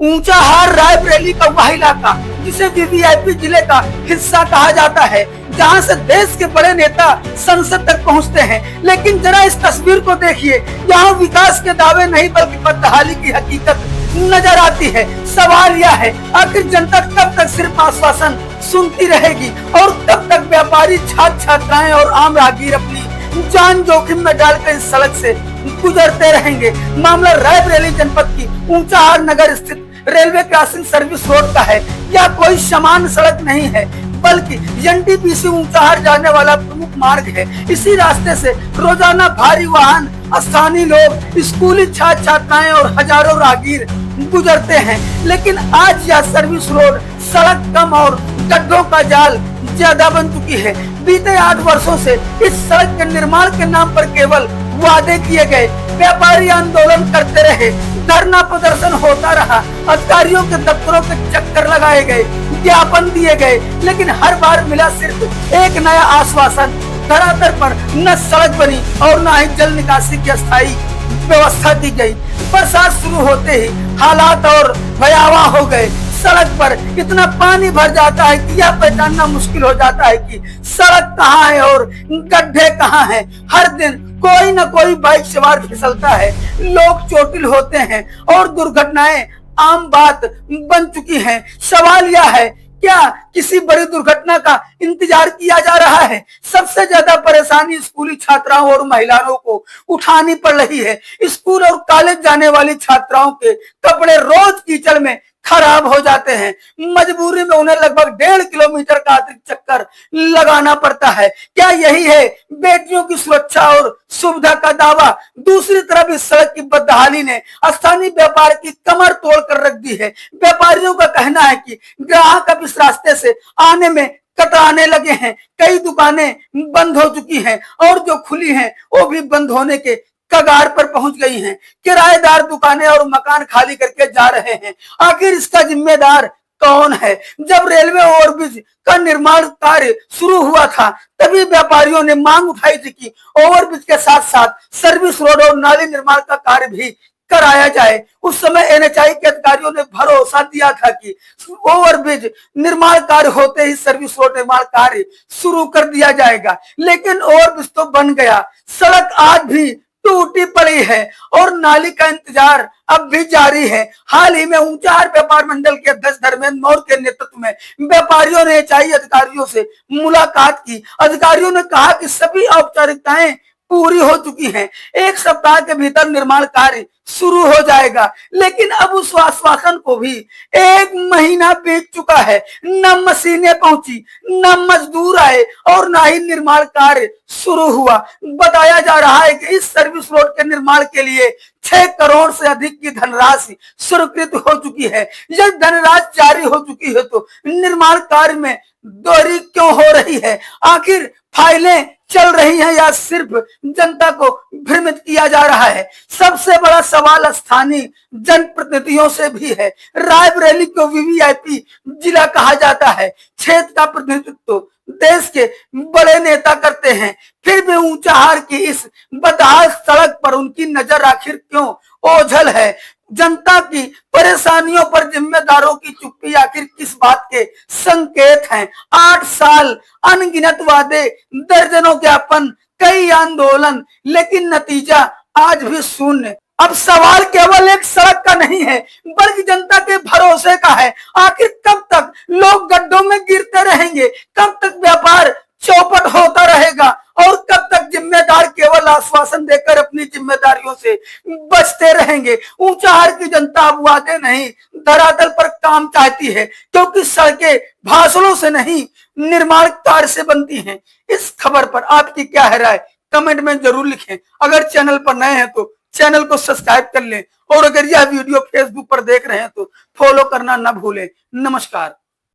ऊंचाहार रायबरेली का वह इलाका जिसे वीवीआईपी जिले का हिस्सा कहा जाता है, जहां से देश के बड़े नेता संसद तक पहुंचते हैं। लेकिन जरा इस तस्वीर को देखिए, यहाँ विकास के दावे नहीं बल्कि बदहाली की हकीकत नजर आती है। सवाल यह है, आखिर जनता कब तक सिर्फ आश्वासन सुनती रहेगी और कब तक व्यापारी, छात्र छात्राएं और आम राहगीर अपनी जान जोखिम में डालकर इस सड़क से गुजरते रहेंगे। मामला रायबरेली जनपद की ऊंचाहार नगर स्थित रेलवे क्रॉसिंग सर्विस रोड का है। यह कोई सामान्य सड़क नहीं है बल्कि एनटीपीसी ऊंचाहार जाने वाला प्रमुख मार्ग है। इसी रास्ते से रोजाना भारी वाहन, स्थानीय लोग, स्कूली छात्र छात्राएं और हजारों राहगीर गुजरते हैं। लेकिन आज यह सर्विस रोड सड़क कम और गड्ढों का जाल ज्यादा बन चुकी है। बीते 8 वर्षों से इस सड़क के निर्माण के नाम पर केवल वादे किए गए, व्यापारी आंदोलन करते रहे, धरना प्रदर्शन होता रहा, अधिकारियों के दफ्तरों के चक्कर लगाए गए, ज्ञापन दिए गए, लेकिन हर बार मिला सिर्फ एक नया आश्वासन। धरातल पर न सड़क बनी और न ही जल निकासी की अस्थायी व्यवस्था की गई। बरसात शुरू होते ही हालात और भयावह हो गए। सड़क पर इतना पानी भर जाता है कि यह पहचानना मुश्किल हो जाता है कि सड़क कहाँ है और गड्ढे कहाँ हैं। हर दिन कोई न कोई बाइक सवार फिसलता है, लोग चोटिल होते हैं और दुर्घटनाएं आम बात बन चुकी हैं। सवाल यह है, क्या किसी बड़ी दुर्घटना का इंतजार किया जा रहा है? सबसे ज्यादा परेशानी स्कूली छात्राओं और महिलाओं को उठानी पड़ रही है। स्कूल और कॉलेज जाने वाली छात्राओं के कपड़े रोज कीचड़ में खराब हो जाते हैं। मजबूरी में उन्हें लगभग 1.5 किलोमीटर का अतिरिक्त चक्कर लगाना पड़ता है। क्या यही है बेटियों की सुरक्षा और सुविधा का दावा? दूसरी तरफ इस सड़क की बदहाली ने स्थानीय व्यापार की कमर तोड़ कर रख दी है। व्यापारियों का कहना है कि ग्राहक अब इस रास्ते से आने में कतराने लगे हैं। कई दुकानें बंद हो चुकी हैं और जो खुली हैं वो भी बंद होने के कगार पर पहुंच गई हैं। किराएदार दुकानें और मकान खाली करके जा रहे हैं। आखिर इसका जिम्मेदार कौन है? जब रेलवे ओवरब्रिज का निर्माण कार्य शुरू हुआ था तभी व्यापारियों ने मांग उठाई थी कि ओवरब्रिज के साथ साथ सर्विस रोड और नाली निर्माण का कार्य भी कराया जाए। उस समय एनएचआई के अधिकारियों ने भरोसा दिया था कि ओवरब्रिज निर्माण कार्य होते ही सर्विस रोड निर्माण कार्य शुरू कर दिया जाएगा। लेकिन ओवरब्रिज तो बन गया, सड़क आज भी टूटी पड़ी है और नाली का इंतजार अब भी जारी है। हाल ही में ऊंचाहार व्यापार मंडल के अध्यक्ष धर्मेंद्र मौर्य के नेतृत्व में व्यापारियों ने एनएचआई अधिकारियों से मुलाकात की। अधिकारियों ने कहा कि सभी औपचारिकताएं पूरी हो चुकी हैं, 1 सप्ताह के भीतर निर्माण कार्य शुरू हो जाएगा। लेकिन अब उस आश्वासन को भी 1 महीना बीत चुका है। न मशीनें पहुंची, न मजदूर आए और न ही निर्माण कार्य शुरू हुआ। बताया जा रहा है कि इस सर्विस रोड के निर्माण के लिए 6 करोड़ से अधिक की धनराशि स्वीकृत हो चुकी है। यह धनराशि जारी हो चुकी है तो निर्माण कार्य में देरी क्यों हो रही है? आखिर फाइलें चल रही हैं या सिर्फ जनता को भ्रमित किया जा रहा है? सबसे बड़ा सवाल स्थानीय जनप्रतिनिधियों से भी है। रायबरेली को वीवीआईपी जिला कहा जाता है। क्षेत्र का प्रतिनिधित्व देश के बड़े नेता करते हैं, फिर भी ऊंचाहार की इस बदहाल सड़क पर उनकी नजर आखिर क्यों ओझल है? जनता की परेशानियों पर जिम्मेदारों की चुप्पी आखिर किस बात के संकेत हैं? 8 साल, अनगिनत वादे, दर्जनों ज्ञापन, कई आंदोलन, लेकिन नतीजा आज भी शून्य। अब सवाल केवल एक सड़क का नहीं है बल्कि जनता के भरोसे का है। आखिर कब तक लोग गड्ढों में गिरते रहेंगे? कब तक व्यापार चौपट होता रहेगा और कब तक जिम्मेदार केवल आश्वासन देकर अपनी जिम्मेदारियों से बचते रहेंगे? ऊंचाहार की जनता अब वादे नहीं, धरातल पर काम चाहती है, क्योंकि सड़कें भाषणों से नहीं निर्माण कार्य से बनती हैं। इस खबर पर आपकी क्या है राय? कमेंट में जरूर लिखें। अगर चैनल पर नए हैं तो चैनल को सब्सक्राइब कर लें और अगर यह वीडियो फेसबुक पर देख रहे हैं तो फॉलो करना न भूलें। नमस्कार।